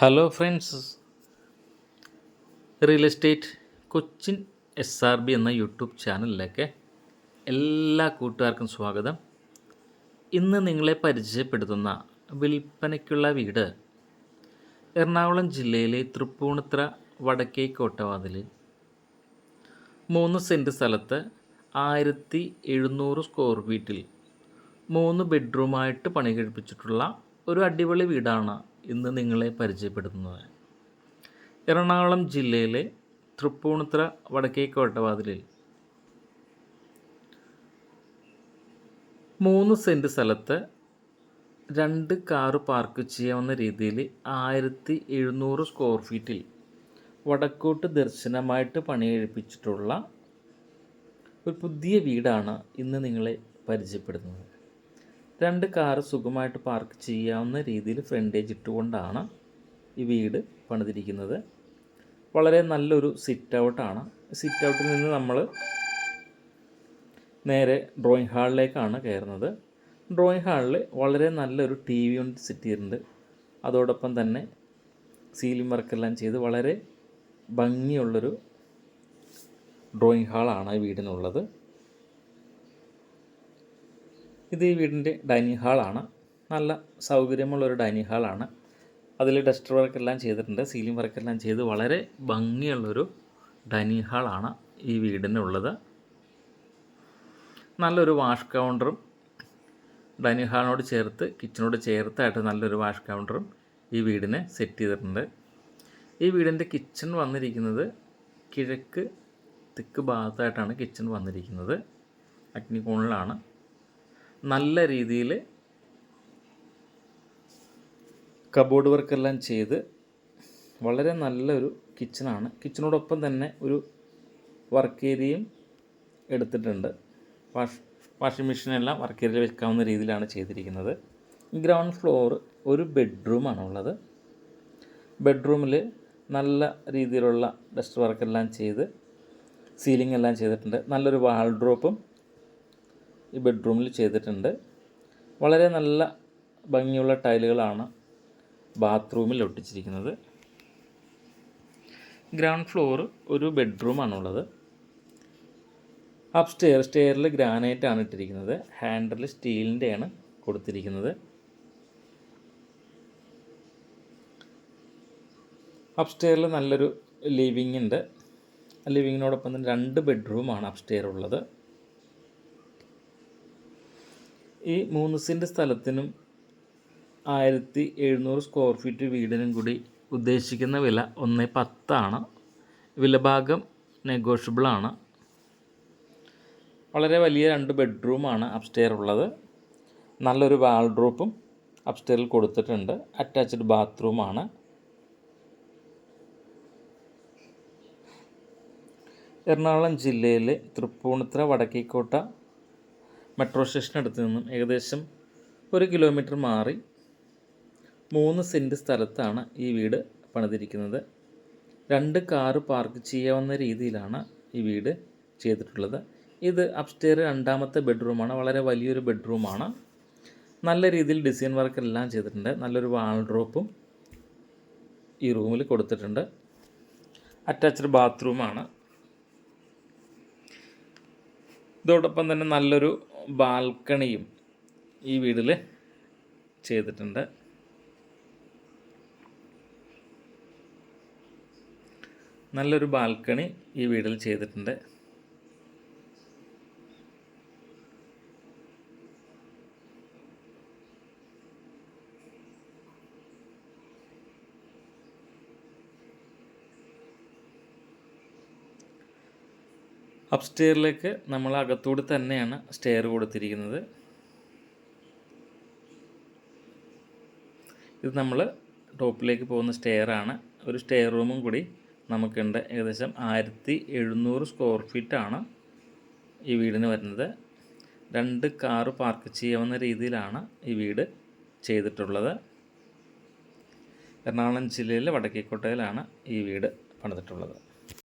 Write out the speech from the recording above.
Hello friends, real estate Cochin SRB എന്ന YouTube ചാനലിലേക്ക് എല്ലാ കൂട്ടുകാർക്കും സ്വാഗതം. ഇന്ന് നിങ്ങളെ പരിചയപ്പെടുത്തുന്ന വിൽപ്പനയ്ക്കുള്ള വീട് എറണാകുളം ജില്ലയിലെ തൃപ്പൂണിത്തുറ വടക്കേക്കോട്ടവാതിൽ 3 സെൻറ്റ് സ്ഥലത്ത് 1700 സ്ക്വയർ ഫീറ്റിൽ 3 ബെഡ്റൂമായിട്ട് പണി കഴിപ്പിച്ചിട്ടുള്ള ഒരു അടിപൊളി വീടാണ് ഇന്ന് നിങ്ങളെ പരിചയപ്പെടുത്തുന്നത്. എറണാകുളം ജില്ലയിലെ തൃപ്പൂണിത്തുറ വടക്കേക്കോട്ടവാതിലിൽ 3 സെൻറ്റ് സ്ഥലത്ത് 2 കാറ് പാർക്ക് ചെയ്യാവുന്ന രീതിയിൽ 1700 സ്ക്വയർ ഫീറ്റിൽ വടക്കോട്ട് ദർശനമായിട്ട് പണി കഴിപ്പിച്ചിട്ടുള്ള ഒരു പുതിയ വീടാണ് ഇന്ന് നിങ്ങളെ പരിചയപ്പെടുത്തുന്നത്. 2 കാറ് സുഖമായിട്ട് പാർക്ക് ചെയ്യാവുന്ന രീതിയിൽ ഫ്രണ്ടേജ് ഇട്ടുകൊണ്ടാണ് ഈ വീട് പണിതിരിക്കുന്നത്. വളരെ നല്ലൊരു സിറ്റ് ഔട്ടാണ്. സിറ്റ് ഔട്ടിൽ നിന്ന് നമ്മൾ നേരെ ഡ്രോയിങ് ഹാളിലേക്കാണ് കയറുന്നത്. ഡ്രോയിങ് ഹാളിൽ വളരെ നല്ലൊരു TV യൂണിറ്റ് സെറ്റ് ചെയ്തിട്ടുണ്ട്. അതോടൊപ്പം തന്നെ സീലിംഗ് വർക്കെല്ലാം ചെയ്ത് വളരെ ഭംഗിയുള്ളൊരു ഡ്രോയിങ് ഹാളാണ് ഈ വീടിനുള്ളത്. ഇത് ഈ വീടിൻ്റെ ഡൈനിങ് ഹാളാണ്. നല്ല സൗകര്യമുള്ളൊരു ഡൈനിങ് ഹാളാണ്. അതിൽ ഡസ്റ്റർ വർക്കെല്ലാം ചെയ്തിട്ടുണ്ട്. സീലിംഗ് വർക്കെല്ലാം ചെയ്ത് വളരെ ഭംഗിയുള്ളൊരു ഡൈനിങ് ഹാളാണ് ഈ വീടിനുള്ളത്. നല്ലൊരു വാഷ് കൗണ്ടറും ഡൈനിങ് ഹാളിനോട് ചേർത്ത് കിച്ചനോട് ചേർത്തായിട്ട് നല്ലൊരു വാഷ് കൗണ്ടറും ഈ വീടിന് സെറ്റ് ചെയ്തിട്ടുണ്ട്. ഈ വീടിൻ്റെ കിച്ചൺ വന്നിരിക്കുന്നത് കിഴക്ക് തെക്ക് ഭാഗത്തായിട്ടാണ് കിച്ചൺ വന്നിരിക്കുന്നത്. അഗ്നികോണിലാണ്. നല്ല രീതിയിൽ കബോർഡ് വർക്കെല്ലാം ചെയ്ത് വളരെ നല്ലൊരു കിച്ചണാണ്. കിച്ചണോടൊപ്പം തന്നെ ഒരു വർക്ക് ഏരിയയും എടുത്തിട്ടുണ്ട്. വാഷിംഗ് മെഷീനെല്ലാം വർക്ക് ഏരിയയിൽ വെക്കാവുന്ന രീതിയിലാണ് ചെയ്തിരിക്കുന്നത്. ഗ്രൗണ്ട് ഫ്ലോർ ഒരു ബെഡ്റൂമാണുള്ളത്. ബെഡ്റൂമിൽ നല്ല രീതിയിലുള്ള ഡസ്റ്റ് വർക്കെല്ലാം ചെയ്ത് സീലിംഗ് എല്ലാം ചെയ്തിട്ടുണ്ട്. നല്ലൊരു വാൾഡ്രോപ്പും ഈ ബെഡ്റൂമിൽ ചെയ്തിട്ടുണ്ട്. വളരെ നല്ല ഭംഗിയുള്ള ടൈലുകളാണ് ബാത്റൂമിൽ ഒട്ടിച്ചിരിക്കുന്നത്. ഗ്രൗണ്ട് ഫ്ലോർ ഒരു ബെഡ്റൂമാണുള്ളത്. സ്റ്റെയറിൽ ഗ്രാനൈറ്റാണ് ഇട്ടിരിക്കുന്നത്. ഹാൻഡിൽ സ്റ്റീലിൻ്റെയാണ് കൊടുത്തിരിക്കുന്നത്. അപ്സ്റ്റെയറിൽ നല്ലൊരു ലിവിങ് ഉണ്ട്. ലിവിങ്ങിനോടൊപ്പം തന്നെ 2 ബെഡ്റൂമാണ് അപ്സ്റ്റെയർ ഉള്ളത്. ഈ 3 സെൻറ്റ് സ്ഥലത്തിനും 1700 സ്ക്വയർ ഫീറ്റ് വീടിനും കൂടി ഉദ്ദേശിക്കുന്ന വില 1.10 വിലഭാഗം നെഗോഷ്യബിളാണ്. വളരെ വലിയ 2 ബെഡ്റൂമാണ് അപ്സ്റ്റെയർ ഉള്ളത്. നല്ലൊരു വാൾഡ്രോപ്പും അപ്സ്റ്റെയറിൽ കൊടുത്തിട്ടുണ്ട്. അറ്റാച്ച്ഡ് ബാത്റൂമാണ്. എറണാകുളം ജില്ലയിലെ തൃപ്പൂണിത്തുറ വടക്കേക്കോട്ട മെട്രോ സ്റ്റേഷനടുത്ത് നിന്നും ഏകദേശം 1 കിലോമീറ്റർ മാറി 3 സെൻറ്റ് സ്ഥലത്താണ് ഈ വീട് പണിതിരിക്കുന്നത്. 2 കാറ് പാർക്ക് ചെയ്യാവുന്ന രീതിയിലാണ് ഈ വീട് ചെയ്തിട്ടുള്ളത്. ഇത് അപ്സ്റ്റെയർ 2ാമത്തെ ബെഡ്റൂമാണ്. വളരെ വലിയൊരു ബെഡ്റൂമാണ്. നല്ല രീതിയിൽ ഡിസൈൻ വർക്കെല്ലാം ചെയ്തിട്ടുണ്ട്. നല്ലൊരു വാൾഡ്രോപ്പും ഈ റൂമിൽ കൊടുത്തിട്ടുണ്ട്. അറ്റാച്ച്ഡ് ബാത്റൂമാണ്. ഇതോടൊപ്പം തന്നെ നല്ലൊരു ബാൽക്കണിയും ഈ വീട്ടിൽ ചെയ്തിട്ടുണ്ട്. നല്ലൊരു ബാൽക്കണി ഈ വീട്ടിൽ ചെയ്തിട്ടുണ്ട്. അപ്സ്റ്റെയറിലേക്ക് നമ്മൾ അകത്തൂടെ തന്നെയാണ് സ്റ്റെയർ കൊടുത്തിരിക്കുന്നത്. ഇത് നമ്മൾ ടോപ്പിലേക്ക് പോകുന്ന സ്റ്റെയറാണ്. ഒരു സ്റ്റെയർ റൂമും കൂടി നമുക്കുണ്ട്. ഏകദേശം 1700 സ്ക്വയർ ഫീറ്റാണ് ഈ വീടിന് വരുന്നത്. 2 കാറ് പാർക്ക് ചെയ്യാവുന്ന രീതിയിലാണ് ഈ വീട് ചെയ്തിട്ടുള്ളത്. എറണാകുളം ജില്ലയിലെ വടക്കേക്കോട്ടയിലാണ് ഈ വീട് പണിതിട്ടുള്ളത്.